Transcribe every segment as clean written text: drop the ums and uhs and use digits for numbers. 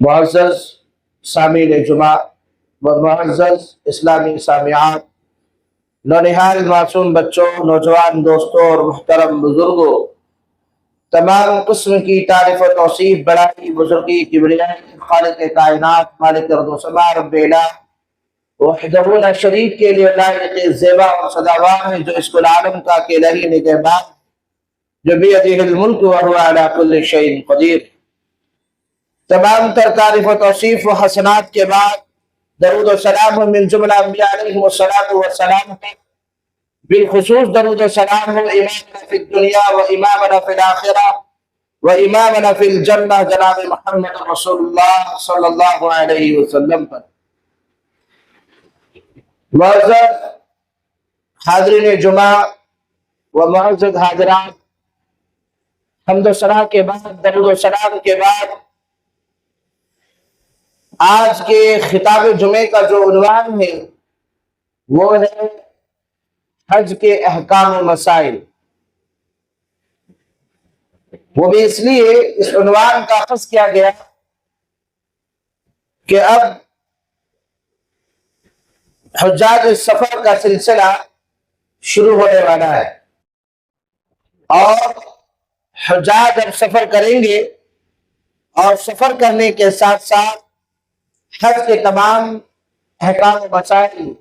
معزز سامعین جمعہ و معزز اسلامی سامعات، نونہال معصوم بچوں، نوجوان دوستوں اور محترم بزرگوں، تمام قسم کی تعریف و توصیف بڑائی، بزرگی، کبریائی خالق کائنات، مالک ارض و سماء، رب الہ وحدہ لا شریک کے لیے لائق زیبا اور سزاوار ہے، جو اس کل عالم کا اکیلا ہی نگہبان، جو بیدہ الملک وہو علی کل شیء قدیر۔ تمام تر تعریف و توصیف و حسنات کے بعد درود و سلام من جملہ انبیاء علیہم السلام، بالخصوص درود و سلام ہو امامنا فی الدنیا و امامنا فی الآخرہ و امامنا فی الجنہ جناب محمد رسول اللہ صلی اللہ علیہ وسلم پر۔ معزز حاضرین جمعہ و معزز حاضرات، حمد و ثنا کے بعد، درود و سلام کے بعد، آج کے خطاب جمعے کا جو عنوان ہے وہ ہے حج کے احکام و مسائل۔ وہ بھی اس لیے اس عنوان کا اخذ کیا گیا کہ اب حجاج سفر کا سلسلہ شروع ہونے والا ہے، اور حجاج اب سفر کریں گے، اور سفر کرنے کے ساتھ ساتھ حج کے تمام احکام و مسائل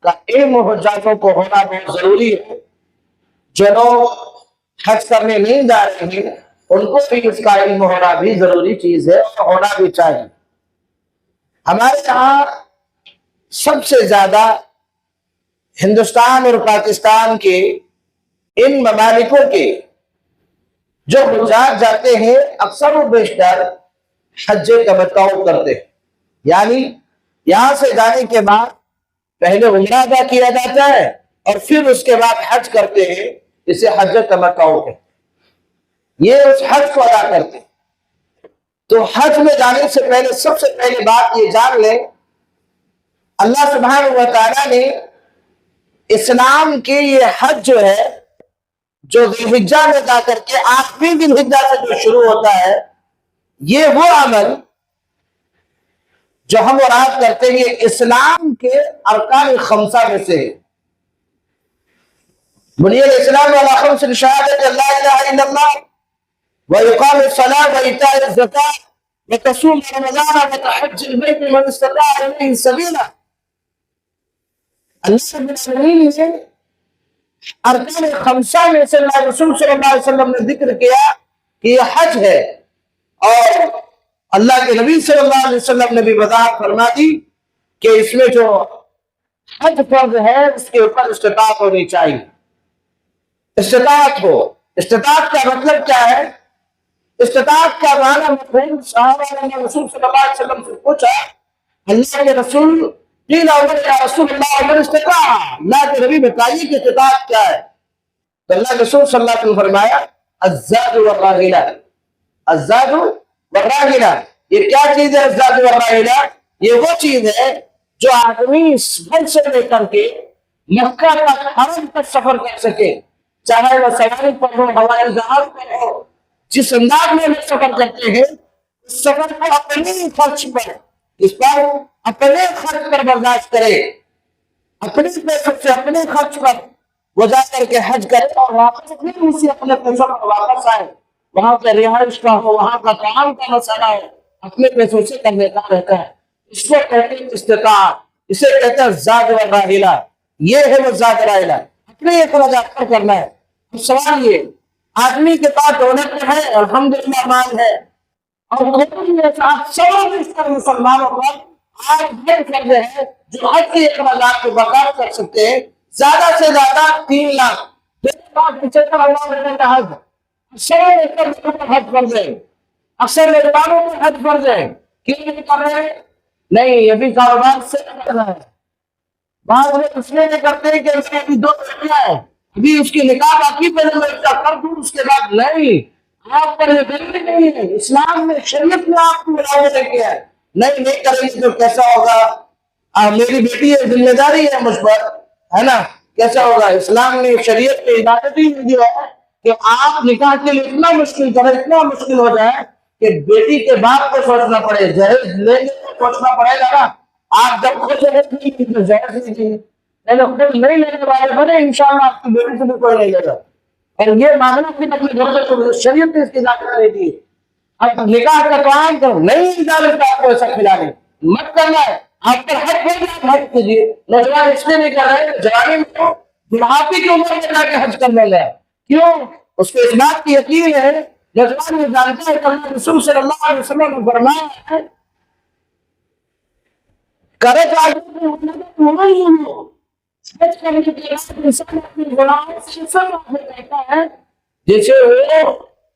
کا علم حجاجوں کو ہونا بہت ضروری ہے۔ جو لوگ حج کرنے نہیں جا رہے ہیں ان کو بھی اس کا علم ہونا بھی ضروری چیز ہے اور ہونا بھی چاہیے۔ ہمارے یہاں سب سے زیادہ ہندوستان اور پاکستان کے ان ممالکوں کے جو حجاج جاتے ہیں اکثر و بیشتر حج تمتع کرتے ہیں، یعنی یہاں سے جانے کے بعد پہلے عمرہ ادا کیا جاتا ہے اور پھر اس کے بعد حج کرتے ہیں، اسے حج تمتع کہتے ہیں۔ یہ اس حج کو ادا کرتے ہیں۔ تو حج میں جانے سے پہلے سب سے پہلے بات یہ جان لیں، اللہ سبحانہ و تعالیٰ نے اسلام کے یہ حج جو ہے، جو ذی الحجہ میں جا کر کے آخری ذی الحجہ سے جو شروع ہوتا ہے، یہ وہ عمل جو ہم اور آپ کرتے ہیں یہ اسلام کے ارکان خمسہ میں سے ہے۔ بنی الاسلام علی خمس شہادت لا الہ الا اللہ وإقام الصلاة وإيتاء الزکاة وتصوم رمضان وتحج البیت من استطاع الیہ سبیلا۔ اللہ رب العالمین نے ارکان خمسہ میں سے اللہ رسول صلی اللہ علیہ وسلم نے ذکر کیا کہ یہ حج ہے، اور اللہ کے نبی صلی اللہ علیہ وسلم نے بھی وضاحت فرما دی کہ اس میں جو حج فرض ہے اس کے اوپر استطاعت ہونی چاہیے، استطاعت ہو۔ استطاعت کا مطلب کیا ہے؟ استطاعت کا معنی مفہوم صحابہ نے رسول صلی اللہ علیہ وسلم سے پوچھا، اللہ کے رسول قیل یا رسول اللہ من استطاع، اللہ کے نبی بتائیے کہ استطاعت کیا ہے؟ تو اللہ کے رسول صلی اللہ علیہ وسلم فرمایا الزاد والراحلہ، الزاد والراحلہ۔ یہ کیا چیز ہے الزاد والراحلہ؟ یہ وہ چیز ہے جو آدمی گھر سے لے کر کے مکہ تک، حرم تک سفر کر سکے، چاہے وہ سواری پر ہو، ہوائی جہاز پر ہو۔ جس انداز میں لوگ سفر کرتے ہیں اس سفر کو اپنے خرچ پر، اس پر اپنے خرچ پر برداشت کرے، اپنے پیسوں سے اپنے خرچ پر وہ جا کر کے حج کرے، اور واپس اپنے پیسوں پر واپس آئے۔ وہاں پہ رہائش کا ہو، وہاں کا طعام کا مسئلہ ہو، اپنے پیسوں سے کرنے کا رہتا ہے۔ اس کو کہتے ہیں استطاعت، اسے کہتے ہیں زاد والراحلہ۔ یہ ہے وہ زاد والراحلہ، اپنے اخراجات پر کرنا ہے۔ سوال یہ، آدمی کے پاس دولت ہے، الحمدللہ مال ہے، اور مسلمانوں پر آج یہ فرض ہے جو حج کے اخراجات کو برداشت کر سکتے ہیں، زیادہ سے زیادہ 3 لاکھ 2,75,000 کا حج۔ حج فرض ہے، اکثر میزبانوں میں حج فرض ہے، کیوں نہیں کر رہے؟ نہیں، ابھی کاروبار سے کر رہا ہے۔ بعض لوگ اس لیے نہیں کرتے کہ اس کے ابھی 2 بیٹیاں ہیں، ابھی اس کی نکاح باقی، پہلے میں اس کا کر دوں اس کے بعد۔ نہیں، آپ پر یہ ضروری نہیں ہے، اسلام میں شریعت میں آپ کو ملاوٹ کیا ہے۔ نہیں کریں گے تو کیسا ہوگا؟ میری بیٹی ہے، ذمہ داری ہے مجھ پر، ہے نا؟ کیسا ہوگا؟ اسلام نے شریعت میں اجازت ہی نہیں دیا ہے کہ آپ نکاح کے لیے اتنا مشکل کریں، اتنا مشکل ہو جائے کہ بیٹی کے باپ کو سوچنا پڑے، جہیز لیں گے تو سوچنا پڑے گا نا، آپ جب خود جہیز نہیں کی تو جہیز لیجیے، نہیں خود نہیں لینے والے بنے انشاءاللہ آپ کی بیٹی سے بھی کوئی نہیں لے گا۔ اور یہ معاملہ بھی اپنے گھر سے شریعت نے اس کی اجازت دے دی، اب نکاح کا قیام کرو، نہیں اجازت آپ کو ایسا کھلانے مت کرنا ہے، آپ پر حق ہے آپ حج کیجیے۔ نوجوان اس لیے نہیں کر رہے جوانی میں تو بڑھاپے کی عمر میں جا کے حج کرنے لگا، کیوں؟ اس کو اس بات کی یقین ہے، نوجوان یہ جانتا ہے کہ اللہ رسول صلی اللہ علیہ وسلم نے فرمایا ہے کرے تو جیسے وہ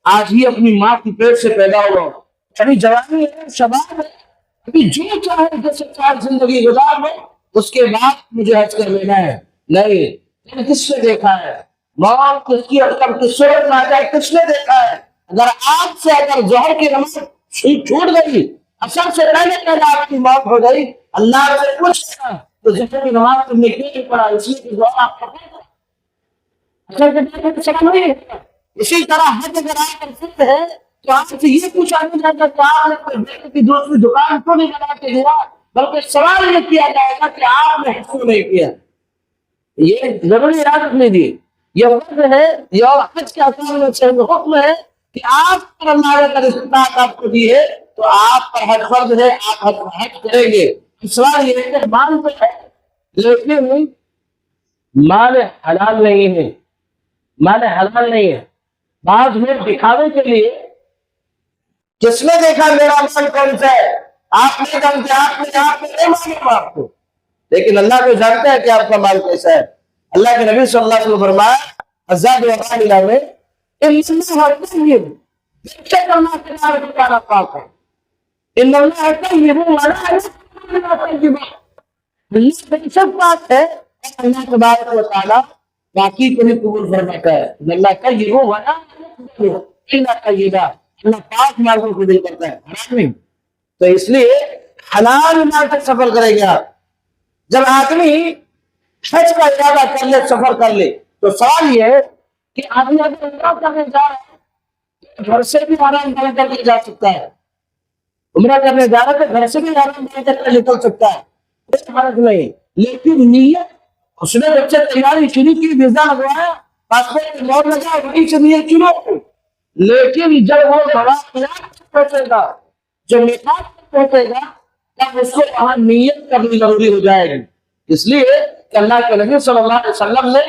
آج ہی اپنی ماں کی پیٹ سے پیدا ہوا، ابھی جوانی ہے، شباب ہے، ابھی جو چاہے جیسے چار زندگی گزار لو، اس کے بعد مجھے حج کر لینا ہے، نہیں۔ میں نے کس سے دیکھا ہے موت کس کی اکثر کی صورت میں آ جائے، کس نے دیکھا ہے؟ اگر آپ سے اگر ظہر کی نماز چھوٹ گئی، اثر سے پہلے آپ کی موت ہو گئی، اللہ سے پوچھنا تو ظہر کی نماز تم نے کیوں نہیں پڑھا، اس لیے کہ ظہر آپ کا اسی طرح حج اگر آپ کا فرض ہے تو آپ سے یہ پوچھا نہیں جاتا کہ آپ نے کوئی بیٹے کی دوسری دکان کیوں نہیں بنا کے دیا، بلکہ سوال یہ کیا جائے گا کہ آپ نے حج کیوں نہیں کیا۔ یہ ضروری یاد رکھنے دی، یہ وقت ہے، یہ حج کے احکام میں سے حکم ہے کہ آپ پر اللہ نے اگر استطاعت آپ کو دی ہے تو آپ پر حج فرض ہے، آپ حج کریں گے۔ سوال یہ ہے کہ مال پہ ہے لیکن مال حلال نہیں ہے، مال حلال نہیں ہے، بعض لوگ دکھاوے کے لیے کس نے دیکھا میرا مال کون سا ہے، آپ نے جانتے، آپ نے نہیں معلوم آپ کو، لیکن اللہ کو جانتا ہے کہ آپ کا مال کیسا ہے۔ اللہ کے نبی صلی اللہ علیہ وسلم فرمایا حزاد وقال میں ان اللہ طیب، بے شک اللہ تبارک و تعالیٰ پاک ہے، ان اللہ طیب ولا يقبل الا طیبا، اللہ بے شک پاک ہے، اللہ تبارک و تعالیٰ باقی کو بھی قبول فرماتا ہے، ان اللہ طیب ولا يقبل الا طیبا، اللہ پاک مال کو قبول کرتا ہے، حرام نہیں۔ تو اس لیے حلال مال سے سفر کریں گے آپ۔ جب آدمی حج کا ارادہ کر لے، سفر کر لے، تو سوال یہ ہے کہ آدمی اگر عمرہ کرنے جا رہا ہے تو گھر سے بھی آرام دائیں کر کے جا سکتا ہے، عمرہ کرنے جا رہا ہے تو گھر سے بھی آرام دائیں کر کے نکل سکتا ہے، اس حالت نہیں، لیکن نیت اس نے جب سے تیاری شروع کی، ویزا لگوایا، پاسپورٹ مور لگا، وہیں سے نیت شروع ہو، لیکن جب وہ مواقعات پہنچے گا، جو میقات پہنچے گا، تب اس کو وہاں نیت کرنی ضروری ہو جائے گی۔ اس لیے کہ اللہ کے نبی صلی اللہ علیہ وسلم نے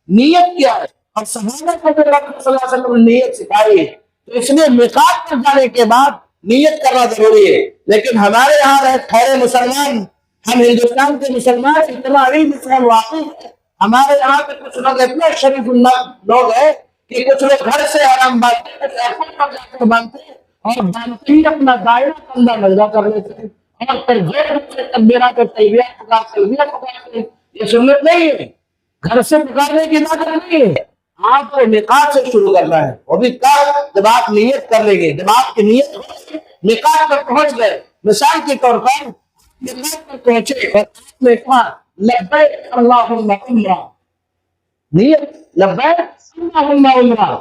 نیت کیا ہے اور صحابہ کو بھی رسول صلی اللہ علیہ وسلم نے نیت سکھائی ہے، تو اس لیے میقات پر جانے کے بعد نیت کرنا ضروری ہے۔ لیکن ہمارے یہاں رہے ٹھہرے مسلمان، ہم ہندوستان کے مسلمان اتنا علم اسلام واقعی ہے، ہمارے یہاں پہ کچھ لوگ اتنے شریف اللہ لوگ ہیں کہ کچھ لوگ گھر سے آرام باندھتے ہیں، کچھ ایئرپورٹ پر جا کر باندھتے ہیں، اور باندھتے ہی اپنا دائرہ کندھا نظر کر لیتے ہیں، اور پھر زور سے تکبیرات اور تلبیات پکارتے ہیں۔ یہ سنت نہیں ہے، گھر سے پکارنے کی اجازت نہیں ہے، آپ کو میقات سے شروع کرنا ہے، وہ بھی کب؟ جب آپ نیت کر لیں گے، جب آپ کی نیت میقات پر پہنچ گئے، مثال کے طور پر میقات پر پہنچے اور آپ نے کہا لبیک اللہم عمرہ، نیت لبیک اللہم عمرہ،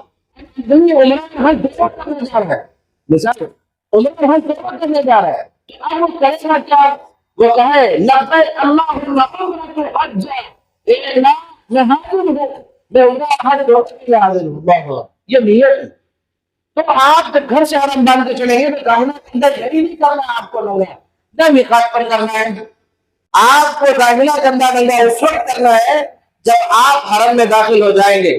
عمرہ کا حج کرنے جا رہا ہے، مثال عمرہ کا حج کرنے جا رہا ہے، اب وہ کہے گا کیا؟ وہ کہے لبیک اللہم عمرہ حج، اے اللہ میں حاضر ہوں، میں عمرہ حج کرنے کے لیے حاضر ہوں، اللہ اللہ، یہ نیت ہے۔ تو آپ جب گھر سے حرم باندھ کے چلیں گے تو داہنا کندھا یہی نہیں کرنا آپ کو لوگ نہ میقات پر کرنا ہے، آپ کو داہنا کندھا ننگا اس وقت کرنا ہے جب آپ حرم میں داخل ہو جائیں گے،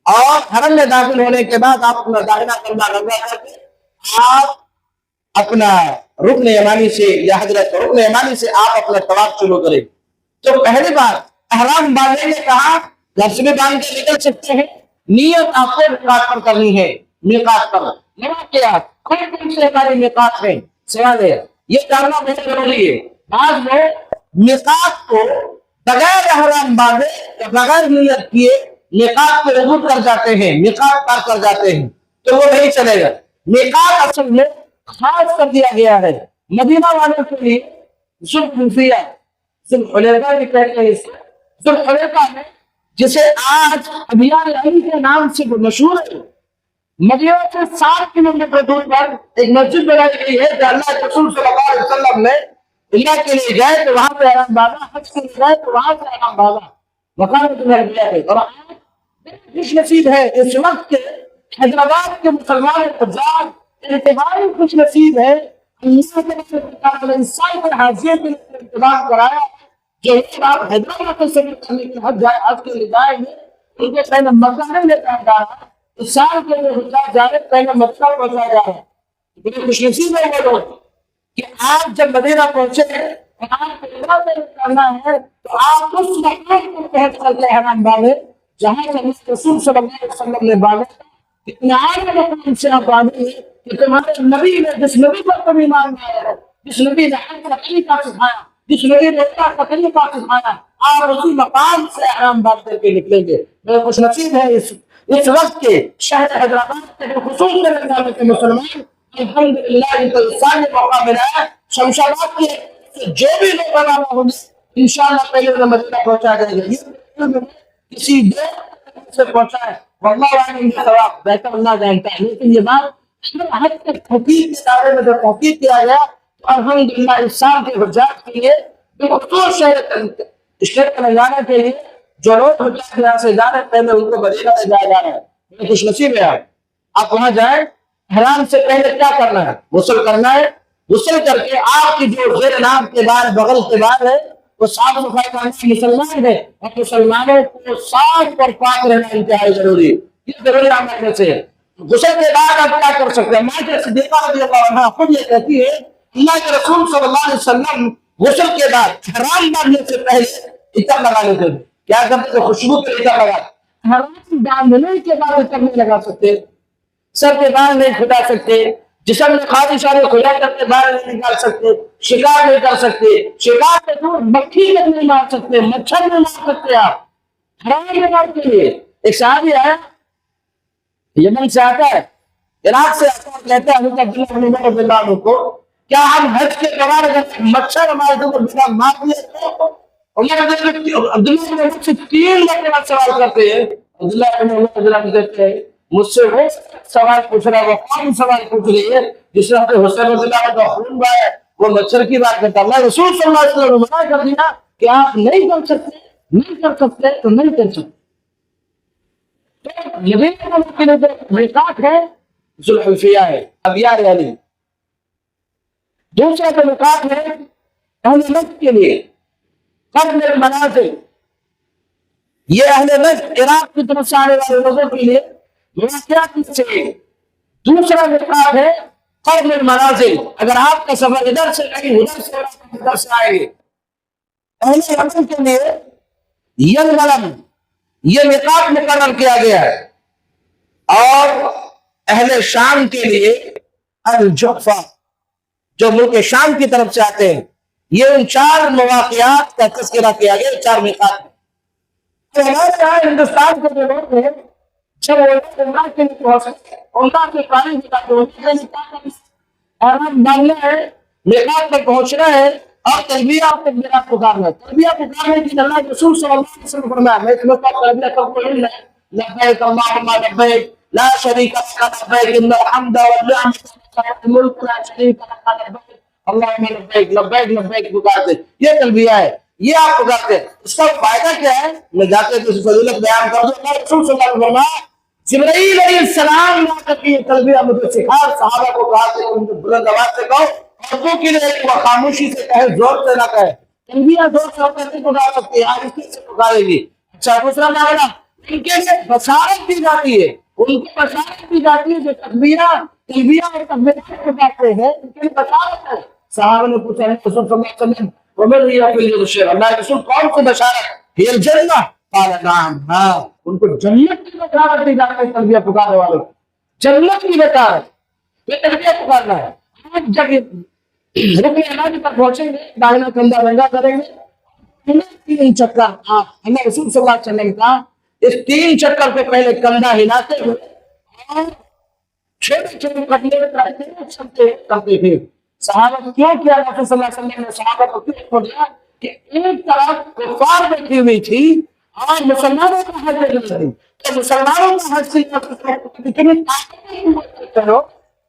اور حرم میں داخل ہونے کے بعد آپ اپنا داہنا کندھا ننگا کر کے آپ اپنا رکن یمانی سے یا حضرت رکن یمانی سے آپ اپنا طواف شروع کریں۔ تو پہلی بار احرام باندھنے کے کہا گھر سے بھی باندھ کے نکل سکتے ہیں، نیت آپ کو میقات پر کرنی ہے، میقات پر مواقعات کون سے ہماری میقات ہیں، سوال ہے یہ جاننا بہت ضروری ہے۔ بعض لوگ میقات کو بغیر احرام باندھے بغیر نیت کیے میقات کو عبور کر جاتے ہیں، میقات پار کر جاتے ہیں، تو وہ نہیں چلے گا۔ میقات اصل میں خاص کر دیا گیا ہے مدینہ والوں کے لیے، ذوالحلیفہ، ذوالحلیفہ بھی کہتے ہیں اس کو، ذوالحلیفہ میں جسے آج ابیار علی کے نام سے مشہور ہے، مدینہ سے 7 کلومیٹر دور پر ایک مسجد بنائی گئی ہے جو اللہ کے رسول صلی اللہ علیہ وسلم نے اللہ کے لیے گئے تو وہاں پہ احرام باندھا، حج کے لیے گئے تو وہاں سے احرام باندھا، مقام تنبیہ ہے۔ اور آج خوش نصیب ہے اس وقت کے حیدرآباد کے مسلمان حجاج انتہائی خوش نصیب ہے، اللہ نے انسان پر حاضر کے انتظام کرایا جو آپ حیدرآباد سے سفر کرنے کے حج کے لیے جائیں گے ان کو پہلے مکہ نہیں لے جایا جا رہا، اس سال کے لیے حجاج جا رہے پہلے مکہ پہنچایا جا رہا ہے۔ بڑے خوش نصیب ہے وہ لوگ کہ آپ جب مدینہ پہنچے آپ کو عبادت کرنا ہے تو آپ اس مقام کو پہنچ کر کے احرام باندھے جہاں سے رسول صلی اللہ علیہ وسلم نے باندھا، اتنا عالی مقام سے آپ باندھے کہ تمہارے نبی نے جس نبی پر تم ایمان لایا ہے، جس نبی نے حج کا طریقہ سکھایا، جس نبی نے عمرہ کا طریقہ سکھایا، آپ اسی مقام سے احرام باندھ کر کے نکلیں گے۔ میرے خوش نصیب ہے اس وقت کے شہر حیدرآباد کے خصوص میں رہنے والے کے مسلمان الحمدللہ ان کو انسانی موقع ملا ہے۔ شمشاد کے جو بھی لوگ روانہ ہوں گے انشاءاللہ پہلے انہیں مدینہ پہنچا جائے گا، یہ کسی دور سے پہنچا ہے واللہ عالم ثواب بہتر اللہ جانتا ہے، لیکن یہ بات ہر حد تک تحقیق کے دائرے میں جب تحقیق کیا گیا تو الحمدللہ اس سال کے حجاج کے لیے بالخصوص شہر اسٹیٹ تلنگانہ کے لیے جو لوگ حجاج یہاں سے جا رہے ہیں پہلے ان کو مدینہ میں جایا جا رہا ہے۔ خوش نصیب ہے آپ وہاں جائیں۔ احرام سے پہلے کیا کرنا ہے؟ غسل کرنا ہے، غسل کر کے آپ کی جو زیر ناف کے بال بغل کے بال ہے وہ صاف صفائی کرنا مسلمان ہے، اور مسلمانوں کو صاف اور پاک رہنا انتہائی ضروری ہے، یہ ضروری عمل میں سے ہے۔ غسل کے بعد آپ کیا کر سکتے ہیں؟ ماں صدیقہ رضی اللہ عنہا خود یہ کہتی ہے اللہ کے رسول صلی اللہ علیہ وسلم غسل کے بعد احرام باندھنے سے پہلے عطر لگا لیتے تھے۔ کیا کرتے تھے؟ خوشبو کے عطر لگا، احرام باندھنے کے بعد عطر نہیں لگا سکتے، سر کے بال نہیں کھدا سکتے، جسم میں خواہش آنے کھلا کر کے بال نہیں نکال سکتے، شکار نہیں کر سکتے، شکار کے دور مکھی نہیں مار سکتے، مچھر نہیں مار سکتے، آپ حرام نماز کے لیے۔ ایک صحابی آیا یمن سے آتا ہے، عراق سے آتا ہے، کہتا ہے حضرت عبداللہ بن عمر رضی اللہ عنہ کو کیا ہم حج کے دوران اگر مچھر ہمارے اوپر بنا مار دیے تو عبداللہ بن عمر سے 3 مرتبہ سوال کرتے ہیں، عبداللہ بن عمر رضی اللہ عنہ کہتے ہیں مجھ سے وہ سوال پوچھ رہا ہے، وہ کون سوال پوچھ رہی ہے جس طرح سے حسین رضی اللہ عنہ کا خون بہا ہے وہ مچھر کی بات کرتا ہے۔ اللہ رسول صلی اللہ علیہ وسلم نے منع کر دیا کہ آپ نہیں کر سکتے، نہیں کر سکتے تو نہیں کر سکتے۔ تو یہ کے لیے جو میقات ہے ذوالحلیفہ ہے، ابیار علی۔ دوسرا جو میقات ہے اہل نجد کے لیے قرن المنازل، یہ اہل نجد عراق کی طرف سے آنے والے لوگوں کے لیے واقعات سے دوسرا میقات ہے قرن المنازل۔ اگر آپ کا سفر ادھر سے نہیں ادھر سے آئے گے، اہل یمن کے لیے یلغلم یہ میقات مقرر کیا گیا ہے، اور اہل شام کے لیے الجحفہ جو ملک شام کی طرف سے آتے ہیں، یہ ان 4 مواقعات کا تذکرہ کیا گیا، 4 میقات۔ تو ہمارے یہاں ہندوستان کے جو لوگ ہیں جب وہ عمرہ کے لیے پہنچے، عمرہ کے قائم احرام باندھنا ہے، میقات پر پہنچنا ہے اور تلبیہ اور تکبیرات پکارنا ہے۔ تلبیہ پکارنے کی اللہ کے رسول صلی اللہ علیہ وسلم فرمایا میں اس وقت تلبیہ کرتا ہوں لبیک اللہم لبیک لا شریک لک لبیک ان الحمد والنعمۃ لک والملک لا شریک لک لبیک اللہم لبیک لبیک لبیک پکارتے، یہ تلبیہ ہے، یہ آپ پکارتے ہیں۔ اس کا فائدہ کیا ہے؟ میں جاتے تو اس فضیلت بیان کر دوں۔ اللہ رسول صلی اللہ علیہ وسلم فرمایا جبرائیل علیہ السلام نے آ کر یہ تلبیہ مجھے سکھا، صحابہ کو کہا کہ تم بلند آواز سے کہو، اردو کے لیے وہ خاموشی سے کہے، زور سے نہ کہے، تلبیہ زور سے ہوتے نہیں پکار سکتے، آہستہ سے پکارے گی۔ اچھا دوسرا معاملہ ان کے لیے بشارت دی جاتی ہے، ان کو بشارت دی جاتی ہے جو تلبیہ اور تکبیرات پکارتے ہیں ان کے لیے بشارت ہے۔ صحابہ نے پوچھا رسول صلی اللہ علیہ وسلم ومن هي في البشر، اللہ کے رسول کون سی بشارت؟ هي الجنہ، قال نعم، ہاں ان کو جنت کی بشارت دی جاتی ہے۔ تلبیہ پکارنے والوں جنت کی بشارت، یہ تلبیہ پکارنا ہے۔ آج جب رکن یمانی پر پہنچیں گے، داہنا کندھا رنگا کریں گے، 3 چکر آپ اللہ رسول صلی اللہ علیہ وسلم کا اس 3 چکر پہ پہلے کندھا ہلاتے ہوئے اور چھوٹے چھوٹے قدمیں کرتے تھے۔ صحابہ کیوں کیا رسول صلی اللہ علیہ وسلم نے صحابہ کو کیوں چھوڑا کہ ایک طرف کفار بیٹھی ہوئی تھی اور مسلمانوں کا حج نہیں تھی، تو مسلمانوں کا حج کی اتنی طاقت کرو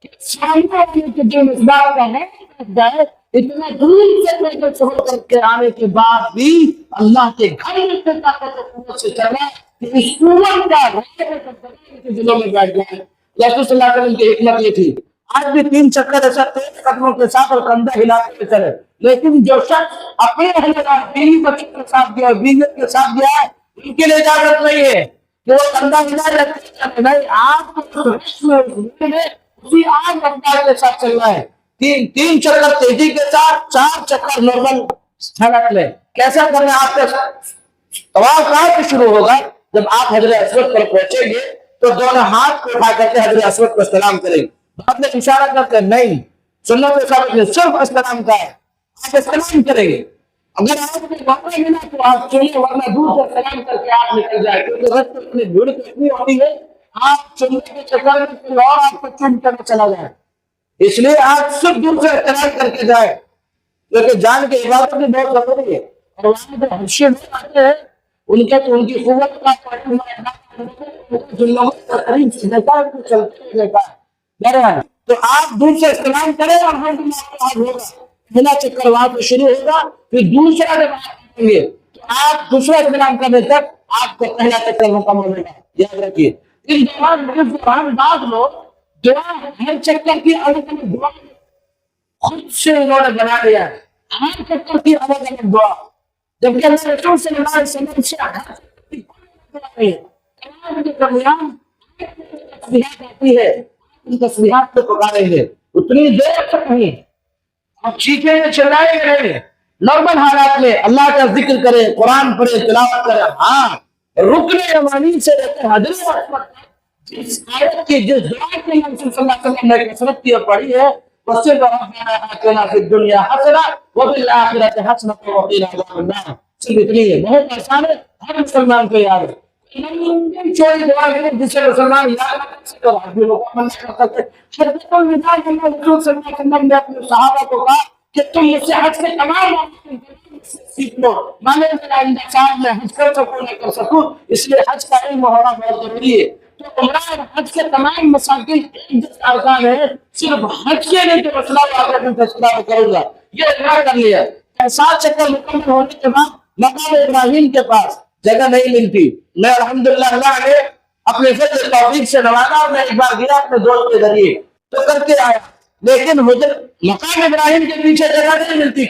کہ سامنے والے کے جو مقدار کا ہے جائے اتنا دور سے پیدل سفر کر کے آنے کے بعد بھی اللہ کے گھر میں اتنی طاقت و قوت سے چلا کہ اس قوت کا دلوں میں بیٹھ گیا ہے۔ رسول صلی اللہ علیہ وسلم کی حکمت یہ تھی، آج بھی 3 چکر ایسا تیز قدموں کے ساتھ اور کندھا ہلاتے ہوئے چلے، لیکن جو شخص اپنے اہل بیوی بچوں کے ساتھ گیا، بیویت کے ساتھ گیا ہے، ان کے لیے اجازت نہیں ہے کہ وہ کندھا ہلا جاتے نہیں، آپ کو اسی عام رفتار کے ساتھ چلنا ہے۔ 3 چکر تیزی کے ساتھ، 4 چکر نارمل سڑک لے۔ کیسا کرنا آپ کے طواف کہاں سے شروع ہوگا؟ جب آپ حجر اسود پر پہنچیں گے تو دونوں ہاتھ کو اٹھا کر کے حجر اسود کو استلام کریں گے، بعد میں اشارہ کرتے نہیں، سنت ثابت ہے صرف استلام کا ہے، آپ استلام کریں گے۔ اگر آپ کو موقع ملا تو آپ چلیے، ورنہ دور سے سلام کر کے آپ نکل جائے، کیونکہ رستے اتنی بھیڑ اتنی ہوتی ہے، آپ چلنے کے چکر میں کوئی اور آپ کو چن کر چلا جائے، اس لیے آپ صرف دور سے استلام کر کے جائیں، کیونکہ جان کی عبادت بھی بہت ضروری ہے۔ اور وہاں جو حجی لوگ آتے ہیں ان کے تو ان کی قوت کا جن لوگوں کا قریب سے دیکھا ہے تو چلتے دیکھا ہے، تو آپ دور سے استعمال کریں اور ہوگا بنا چکر وہاں پہ شروع ہوگا، پھر دوسرا جب آپ کریں گے تو آپ دوسرا استعمال کرنے تک آپ کو پہلا چکر مکمل ہوگا، یاد رکھیے۔ اس دوران بعض لوگ دعا ہر چکر کی الگ الگ دعا خود سے انہوں نے بنا لیا ہے، ہر چکر کی الگ الگ دعا، جبکہ اللہ رسول صلی اللہ علیہ وسلم سے کلام کے درمیان تسبیحات آتی ہے، ان تسبیحات کو پکاریں گے اتنی دیر تک نہیں، آپ چیخیں گے چلائیں گے نہیں، نارمل حالات میں اللہ کا ذکر کریں، قرآن پڑھیں، تلاوت کریں، ہاں رکن یمانی سے لے کر حجر اسود جس آیت کی جس دعا کے نام سے صلی اللہ علیہ وسلم نے کثرت کی اور پڑھی ہے وَصِرْ رَبَّنَا آتِنَا فِي الدُّنْيَا حَسَنَةً وَفِي الْآخِرَةِ حَسَنَةً وَقِنَا عَذَابَ النَّارِ، صرف اتنی ہے، بہت آسان ہے، ہر مسلمان کو یاد ہے۔ چوری دعا ہے جسے مسلمان یاد رکھ سکتے اور آدمی لوگ عمل کر سکتے۔ حضرت الوداع کے اللہ رسول صلی اللہ علیہ وسلم نے اپنے صحابہ کو کہا کہ تم مجھ سے حج کے تمام سیکھ لو، مانے میرا آئندہ سال میں حج کر سکوں نہ کر سکوں، اس لیے حج کا علم ہونا بہت ضروری ہے۔ تو عمرہ اور حج کے تمام مسائل ارکان ہے، صرف حج کے لیے جو مسئلہ واقعہ میں فیصلہ کروں گا یہ عمرہ کر لیا۔ 7 چکر مکمل ہونے کے بعد مقام ابراہیم کے پاس جگہ نہیں ملتی، میں الحمدللہ اللہ نے اپنے فضل توفیق سے نوازا اور میں ایک بار گیا اپنے دوست کے ذریعے تو کر کے آیا، لیکن حضرت مقام ابراہیم کے پیچھے جگہ نہیں ملتی،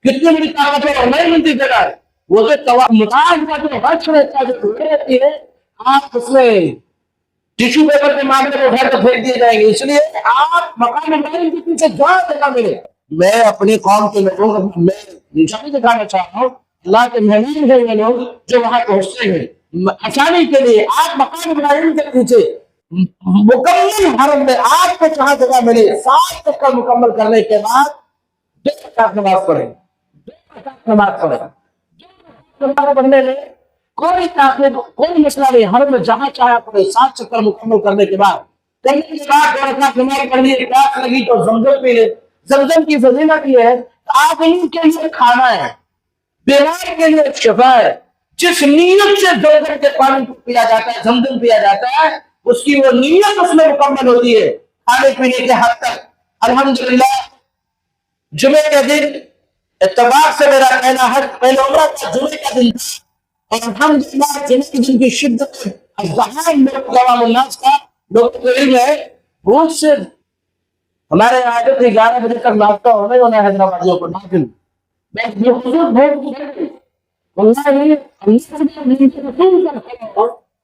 کتنی بڑی طاقت ہے اور نہیں ملتی جگہ، وہ جو مقام کا جو حج رہتا ہے جو رہتی ہے آپ اس میں ٹیشو پیپر کے معاملے کو گھر کو پھینک دیے جائیں گے، اس لیے آپ مقام ابراہیم کے پیچھے جہاں جگہ ملے۔ میں اپنی قوم کے لوگوں کو میں نشانی دکھانا چاہتا ہوں، اللہ کے مہمان ہیں وہ لوگ جو وہاں پہنچتے ہیں آسانی کے لیے، آپ مقام ابراہیم کے پیچھے مکمل حرم میں آپ کو جہاں جگہ ملے 7 چکر مکمل کرنے کے بعد 2 رکعت نماز پڑھیں، 2 رکعت نماز پڑھیں، پڑھنے میں کوئی تاخیر کوئی مسئلہ نہیں، حرم میں جہاں چاہے پڑھے، 7 چکر مکمل کرنے کے بعد 2 رکعت نماز پڑھیے، پیاس لگی تو زمزم پی لے، زمزم کی فضیلت یہ ہے آدمی کے لیے کھانا ہے، بیمار کے لیے شفا ہے، جس نیت سے 2 گھنٹے پانی پیا جاتا ہے، زمزم پیا جاتا ہے، اس کی وہ نیت اس میں مکمل ہوتی ہے کھانے پینے کے حد تک۔ الحمدللہ جمعے کے دن اتفاق سے میرا پہلا حج پہلا عمرہ کا جمعے کا دن تھا، اور الحمدللہ جمعے کے دن کی شدت ازدحام میں عوام الناس کا لوگوں کو علم ہے، بہت سے ہمارے یہاں جو 11 بجے تک ناشتہ ہونے ہونا ہے حیدرآبادیوں کو، لیکن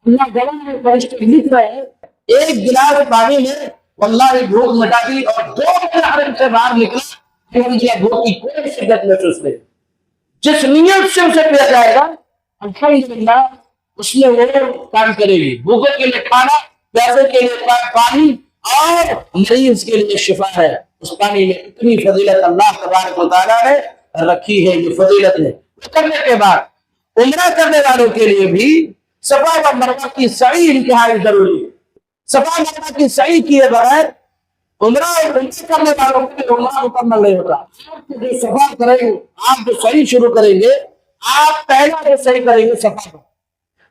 اللہ گواہ ہے، فرشتے لکھ رہے ہیں، ایک گلاس پانی میں واللہ بھوک مٹا دی اور 2 بجے حرم سے باہر نکلا، بھوک کی کوئی شدت محسوس نہیں، جس نیت سے اسے پیا جائے گا الحمدللہ اس میں وہ کام کرے گی، بھوکوں کے لیے کھانا، پیاسے کے لیے پانی، اور مریض کے لیے شفا ہے۔ اس پانی میں اتنی فضیلت اللہ تبارک و تعالیٰ نے رکھی ہے، یہ فضیلت ہے۔ کرنے کے بعد عمرہ کرنے والوں کے لیے بھی صفا و مروہ کی سعی انتہائی ضروری ہے، صفا و مروہ کی سعی کیے بغیر عمرہ اور عمرہ کرنے والوں کے لیے عمرہ مکمل نہیں ہوتا۔ آپ جو صفا کریں گے، آپ جو سعی شروع کریں گے، آپ پہلا جو سعی کریں گے صفا کو،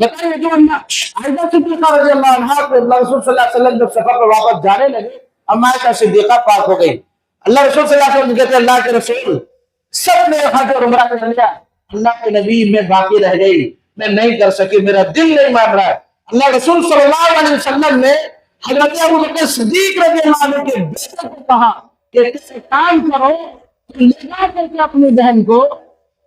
بتائیے جو عائشہ صدیقہ رضی اللہ عنہا کو اللہ رسول صلی اللہ علیہ وسلم جب سفر پر واپس جانے لگے، اما عائشہ صدیقہ پاک ہو گئی. اللہ رسول صلی اللہ علیہ وسلم کہتے ہیں اللہ کے رسول سب نے حج اور عمرہ کر لیا، اللہ کے نبی میں باقی رہ گئی، میں نہیں کر سکی، میرا دل نہیں مان رہا ہے. اللہ رسول صلی اللہ علیہ وسلم نے حضرت ابوبکر صدیق رضی اللہ عنہ کے بیٹے کو کہا کہ کسی کام کرو، لے جا کر کے اپنی بہن کو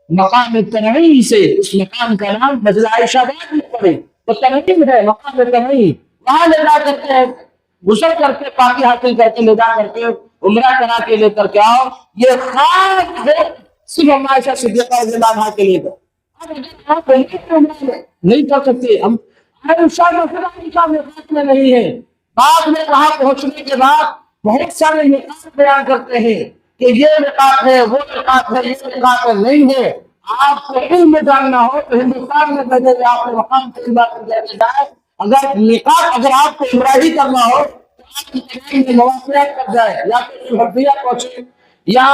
مقام تنعیم سے، اس مقام کا نام مسجد عائشہ باد میں پڑے، وہ تنعیم ہے، مقام تنعیم، وہاں لے جا کر کے غسل کر کے پاکی حاصل کر کے لے جا کر کے عمرہ کرا کے لے کر کے آؤ. یہ خاص ہے صرف ہم عائشہ صدیقہ رضی اللہ عنہا کے لیے. اب اگر آپ نہیں کر سکتے، ہم عائشہ میں نہیں ہے. بعد میں وہاں پہنچنے کے بعد بہت سارے نکات بیان کرتے ہیں کہ یہ نکات ہے، وہ نکات ہے، یہ نکات ہے. نہیں ہے. آپ کو علم جاننا ہو تو ہندوستان میں پہلے آپ نے مقام کی بات جائے. اگر نکات اگر آپ کو عمرہ ہی کرنا ہو تو آپ کی مواقعات کر جائے، یا تو حرفیہ پہنچے یا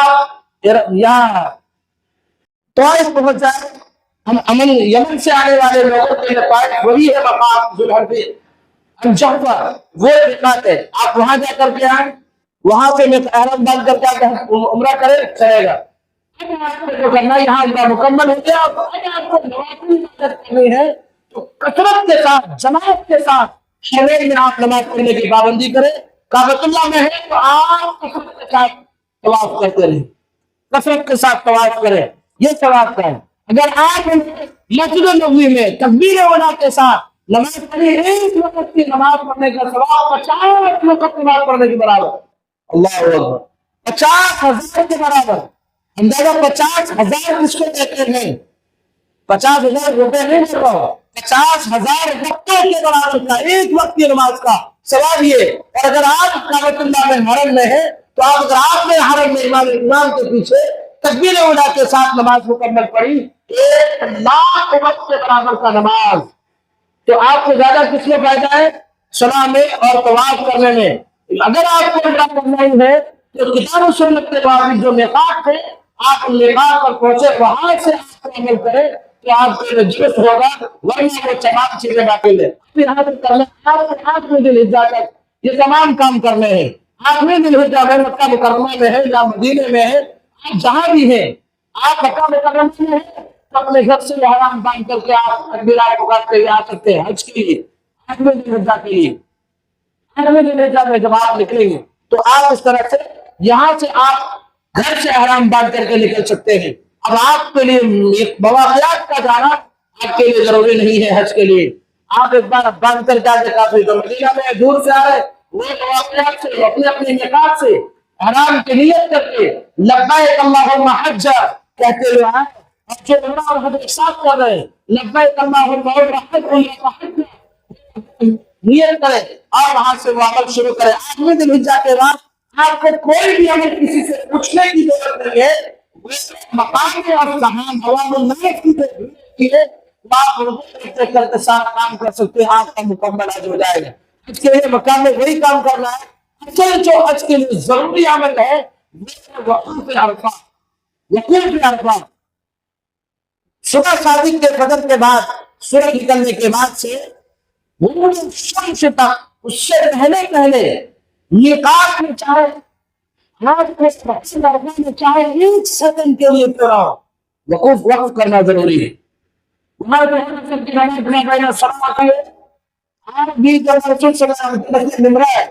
طائف پہنچ جائے. ہم یمن سے آنے والے لوگوں کے لیے طائف وہی ہے مقام ذوالحلیفہ الجحفہ، وہ نکات ہے. آپ وہاں جا کر کے آئیں، وہاں سے احرام باندھ کر کے عمرہ کرے چلے گا. جو کرنا یہاں عمرہ مکمل ہو گیا. اگر آپ کو نوافل عبادت کرنی ہے تو کثرت کے ساتھ جماعت کے ساتھ شہر میں آپ نماز پڑھنے کی پابندی کریں. کعبۃ اللہ میں ہے تو آپ کثرت کے ساتھ طواف کرتے رہیں، کثرت کے ساتھ طواف کریں، یہ ثواب کا ہے. اگر آپ مسجد نبوی میں تکبیر اولیٰ کے ساتھ نماز پڑھی، ایک وقت کی نماز پڑھنے کا ثواب 50 وقت نماز پڑھنے کے برابر. اللہ اکبر، 50,000 کے برابر. اندازہ 50,000 کس کو کہتے ہیں؟ 50,000 روپے نہیں دے رہا، 50,000 وقتوں کے برابر کا ایک وقت کی نماز کا ثواب یہ. اور اگر آپ کعبۃ اللہ میں حرم میں ہے تو اگر آپ نے حرم میں امام کے پیچھے تکبیر اولیٰ کے ساتھ نماز مکمل پڑھی، 1,00,000 وقت کے برابر کا نماز. تو آپ کو زیادہ کس میں فائدہ ہے؟ صلاح میں اور طواف کرنے میں. اگر آپ کو عمرہ کرنا ہی ہے تو کتاب و سنت کے بعد جو میقات ہے آپ میقات پر پہنچے، وہاں سے آپ عمل کریں تو آپ کو درست ہوگا، ورنہ وہ تمام چیزیں باقی ہے. آپ میں دل حجہ تک یہ تمام کام کرنے ہیں. آپ میں دل حجہ میں مکہ مکرمہ میں ہے یا مدینے میں ہے، آپ جہاں بھی ہیں، آپ مکہ مکرمہ میں ہیں تو اپنے گھر سے احرام باندھ کر کے آپ تکبیرات پکار کے آ سکتے ہیں حج کے لیے، حج میں دل حجہ کے لیے. میں جب آپ نکلیں گے تو آپ اس طرح سے یہاں سے آپ گھر سے احرام باندھ کر کے نکل سکتے ہیں. اب آپ کے لیے مواقعات کا جانا آپ کے لیے ضروری نہیں ہے. حج کے لیے آپ ایک بار باندھ کر جا کے کافی، جو مدینہ میں دور سے آ رہے وہ مواقعات سے اپنے اپنے میقات سے احرام کی نیت کر کے لبیک اللہم حج کہتے ہوئے آئے. اب جو عمرہ اور حج ایک ساتھ کر رہے ہیں، لبیک اللہم حج نیت کرے اور وہاں سے وہ عمل شروع کرے. آٹھویں دن حجہ کے بعد آپ کو کوئی بھی عمل کسی سے پوچھنے کی ضرورت نہیں ہے. مقام اور سہام عوام الناس کی ہے، آپ کرتے سارا کام کر سکتے ہیں. آپ کا مکمل حج ہو جائے گا. اس کے لیے مقام میں وہی کام کرنا ہے. اصل جو حج کے لیے ضروری عمل ہے وقوف عرفہ. وقوف عرفہ صبح صادق کے فجر کے بعد، سورج نکلنے کے بعد سے شمس تک، اس سے پہلے میقات میں چاہے آپ کو چاہے 1 سیکنڈ کے لیے کیوں نہ ہو وقف کرنا ضروری ہے. آپ بھی جب رسول صلی اللہ علیہ وسلم مل رہا ہے،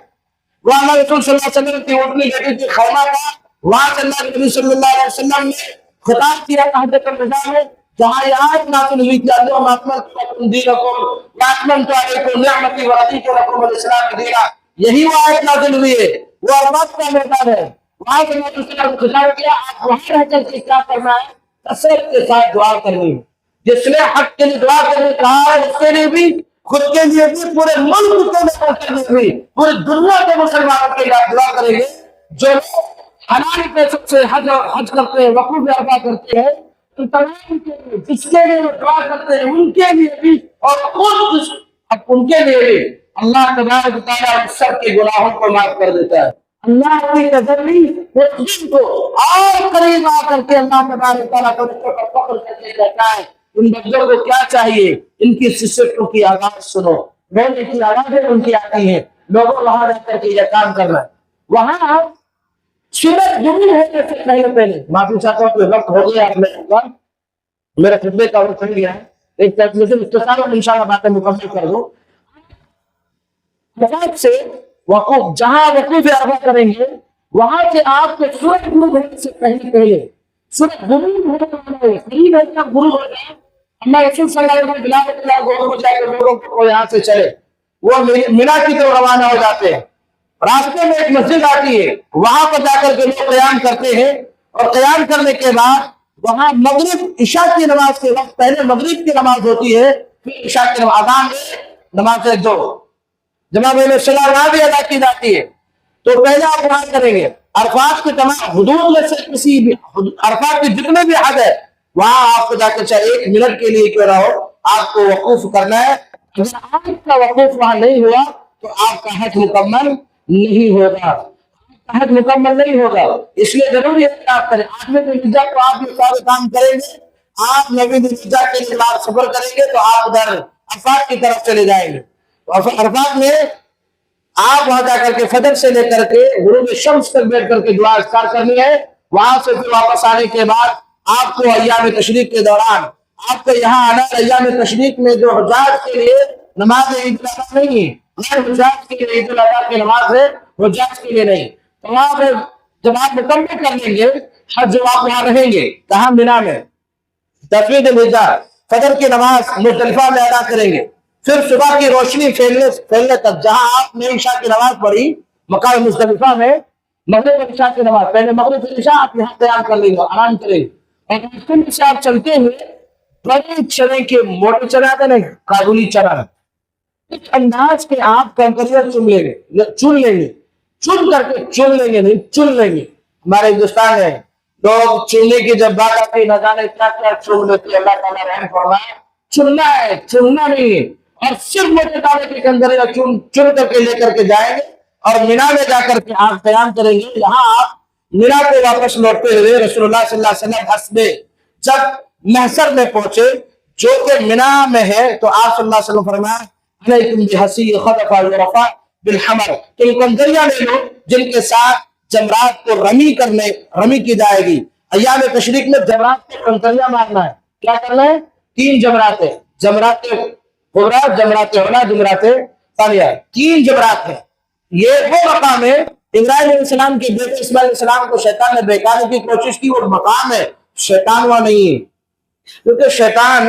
وہ اللہ رسول صلی اللہ علیہ وسلم کی اٹھنی گھٹی کی خیمہ تھا، وہاں سے اللہ نبی صلی اللہ علیہ وسلم نے خطاب کیا حضرت الرضا میں، جہاں یہ آیت نازل ہوئی کہ اليوم اکملت لکم دینکم واتممت علیکم نعمتی ورضیت لکم الاسلام دینا. یہی وہ آیت نازل ہوئی ہے. وہ عرفات کا میدان ہے، وہاں سے نبی صلی اللہ علیہ وسلم خطاب کیا. آپ وہاں رہ کر کے کیا کرنا ہے؟ کثرت کے ساتھ دعا کرنی ہے. جس نے حق کے لیے دعا کرنے کہا ہے اس کے لیے بھی، خود کے لیے بھی، پورے ملک کے لیے بھی، پوری دنیا کے مسلمانوں کے لیے دعا کریں گے. جو حلال پیسوں سے حج کرتے ہیں، وقوف عرفہ کرتے ہیں، تو تمام کے لیے جس کے لیے وہ دعا کرتے ہیں ان کے لیے بھی اور خود ان کے لیے بھی اللہ تبارک و تعالیٰ سب کے گناہوں کو معاف کر دیتا ہے. اللہ کی تجلی وہ جن کو اور قریب آ کر کے اللہ تبارک و تعالیٰ کو فخر کر کے کہتا ہے ان بندوں کو کیا چاہیے ان کی سسٹوں کی آواز سنو، رونے کی آوازیں ان کی آتی ہیں، لوگوں وہاں رہ کر کے یہ کام کرنا ہے۔ وہاں سورج غروب ہونے سے پہلے معافی چاہتا ہوں کہ وقت ہو گیا آپ لوگوں کا، میرا خطبے کا وقت ہو گیا ہے، ایک اختصار میں انشاءاللہ باتیں مکمل کر دوں۔ عرفات سے وقوف، جہاں وقوف عرفہ کریں گے وہاں سے آپ کو سورج غروب ہونے سے پہلے سورج غروب ہونے والا ہے، قریب ہے تک غروب ہو جائے، اللہ رسول صلی اللہ علیہ وسلم بلا غروب ہو جائے کہ لوگوں کو یہاں سے چلے، وہ مینا کی طرف روانہ ہو جاتے ہیں۔ راستے میں ایک مسجد آتی ہے، وہاں پر جا کر کے لوگ قیام کرتے ہیں، اور قیام کرنے کے بعد وہاں مغرب عشاء کی نماز کے وقت پہلے مغرب کی نماز ہوتی ہے، پھر عشاء کی نماز ایک دو جمع میں صلاح بھی ادا کی جاتی ہے۔ تو پہلے آپ وہاں کریں گے، عرفات کی تمام حدود میں سے کسی بھی عرفات کے جتنے بھی حد ہے وہاں آپ کو جا کر چاہے ایک منٹ کے لیے کیوں نہ ہو آپ کو وقوف کرنا ہے۔ اگر آپ کا وقوف وہاں نہیں ہوا تو آپ کا حج مکمل نہیں ہوگا، حج مکمل نہیں ہوگا، اس لیے ضروری ہے کہ آپ کریں۔ 8ویں دن حجہ کو آپ یہ سارے کام کریں گے، آپ 9ویں دن حجہ کے لیے سفر کریں گے تو آپ ادھر عرفات کی طرف چلے جائیں گے۔ عرفات میں آپ وہاں جا کر کے فجر سے لے کر کے غروب شمس تک بیٹھ کر کے دعا اذکار کرنی ہے۔ وہاں سے پھر واپس آنے کے بعد آپ کو ایام تشریق کے دوران آپ کو یہاں آنا، ایام تشریق میں جو حجاج کے لیے نماز عید الاضحیٰ نہیں ہے، حجاج کے لیے عید الاضحیٰ کی نماز ہے، حجاج کے لیے نہیں۔ تو وہاں پہ جب آپ مکمل کر لیں گے حج، جب آپ وہاں رہیں گے کہاں؟ مینا میں 10ویں دن حجہ فجر کی نماز مزدلفہ میں ادا کریں گے، پھر صبح کی روشنی پھیلنے تک جہاں آپ نے عشاء کی نماز پڑھی مقام مزدلفہ میں، مغرب اور عشاء کی نماز پہلے مغرب اور عشاء آپ یہاں قیام کر لیں گے، آرام کریں گے، اور راستے میں سے آپ چلتے ہوئے بڑے چنے کے موٹے چنے آتے ہیں، کابلی چنا، اس انداز کے آپ کنکریاں چن لیں گے، چن لیں گے۔ ہمارے ہندوستان میں لوگ چننے کی جب بات آتی نہ جانے کیا کیا چن لیتے، اللہ تعالیٰ رحم فرمائے۔ چننا ہے، چننا نہیں ہے، اور صرف موٹے دانے کے کنکریاں چن کر کے لے کر کے جائیں گے، اور مینا میں جا کر کے آپ قیام کریں گے۔ یہاں آپ مینا کو واپس لوٹتے ہوئے رسول اللہ صلی اللہ علیہ وسلم حسب جب محشر میں پہنچے جو کہ مینا میں ہے تو آپ صلی اللہ علیہ وسلم فرمایا علیکم بحسی خطف الرفا بالحمر، تم کنکریاں لے لو جن کے ساتھ جمرات کو رمی کی جائے گی۔ ایام تشریق میں جمرات کو کنکریاں مارنا ہے، کیا کرنا ہے؟ 3 جمرات ہیں، جمرات کبریٰ، جمرات اولیٰ، جمرات ثانیہ، 3 جمرات ہیں۔ یہ وہ مقام ہے، ابراہیم علیہ السلام کے بیٹے اسماعیل علیہ السلام کو شیطان نے بہکانے کی کوشش کی، وہ مقام ہے، شیطان وہاں نہیں ہے، کیونکہ شیطان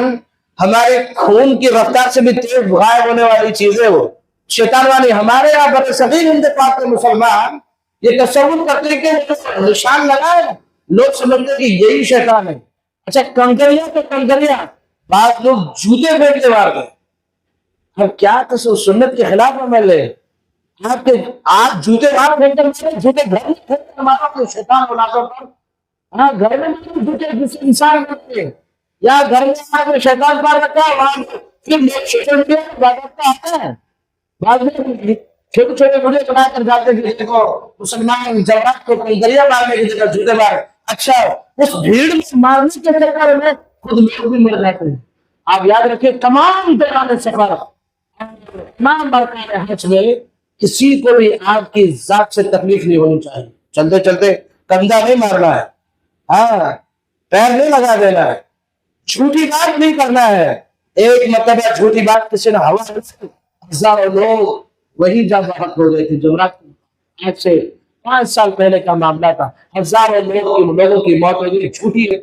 ہمارے خون کی رفتار سے بھی تیز غائب ہونے والی چیز ہے، وہ شیطان وہاں نہیں۔ ہمارے یہاں بر صغیر ہند پاک کے مسلمان یہ تصور کرتے کہ نشان لگائے لوگ سمجھتے کہ یہی شیطان ہے۔ اچھا کنکریاں تو کنکریاں، بعض لوگ جوتے پھینک کے مار گئے، اب کیا تصور سنت کے خلاف عمل ہے؟ آپ جوتے باہر پھینک کر مارے، جوتے گھر میں پھینک کر مارو تو شیطان اولادوں پر، ہاں گھر میں جوتے جس انسان کرتے ہیں یا گھر میں شیطان پار رکھا ہے وہاں پھر لوگ سوشل میڈیا پر باضابطہ آتے ہیں، بعد میں چھوٹے چھوٹے ویڈیو بنا کر جاتے ہیں کہ دیکھو مسلمان جمرات کو کنکریاں مارنے کی جگہ جوتے مارے۔ اچھا اس بھیڑ میں مارنے کے چکر میں خود لوگ بھی مر جاتے ہیں۔ آپ یاد رکھیں تمام دوران سفر، تمام برکات حج میں کسی کو بھی آپ کی ذات سے تکلیف نہیں ہونی چاہیے۔ چلتے چلتے کندھا نہیں مارنا ہے، ہاں پیر نہیں لگا دینا ہے، جھوٹی بات نہیں کرنا ہے۔ ایک مرتبہ جھوٹی بات کسی نے ہوا ہزاروں لوگ وہی جا بحق ہو گئے تھے، جمرات آج سے 5 سال پہلے کا معاملہ تھا، ہزاروں لوگوں کی موت ہو گئی، جھوٹی ہوا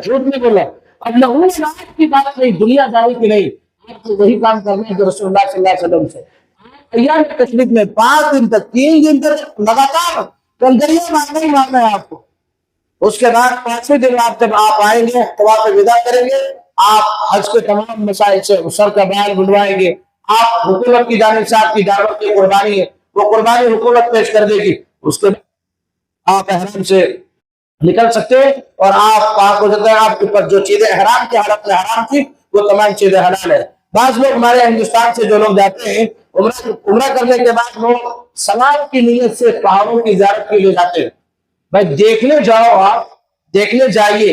جھوٹ نہیں بولا۔ اب لہو کی بات نہیں، دنیا داری کی نہیں، آپ کو وہی کام کرنا ہے جو رسول اللہ صلی اللہ علیہ وسلم سے ایام تشریق میں 5 دن تک 3 دن تک لگاتار کنکریاں مارنا ہی مارنا ہے آپ کو۔ اس کے بعد 5ویں دن آپ جب آپ آئیں گے طواف وداع کریں گے، آپ حج کے تمام مسائل سے سر کا بال منڈوائیں گے، آپ حکومت کی جانب سے آپ کی دعوت کی قربانی ہے، وہ قربانی حکومت پیش کر دے گی، اس کے بعد آپ احرام سے نکل سکتے ہیں اور آپ پاک ہو سکتے ہیں۔ آپ کے اوپر جو چیزیں احرام کی حالت میں حرام تھی وہ تمام چیزیں حلال ہے۔ بعض لوگ ہمارے ہندوستان سے جو لوگ جاتے ہیں عمرہ کرنے کے بعد لوگ ثواب کی نیت سے پہاڑوں کی زیارت کے لیے جاتے ہیں۔ بھائی دیکھنے جاؤ، آپ دیکھنے جائیے،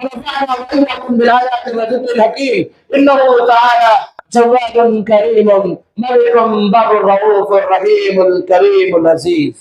ونفعنا وإياكم بالآيات والذكر الحكيم إنه تعالى جواد كريم ملك بر الرؤوف الرحيم الكريم العزيز.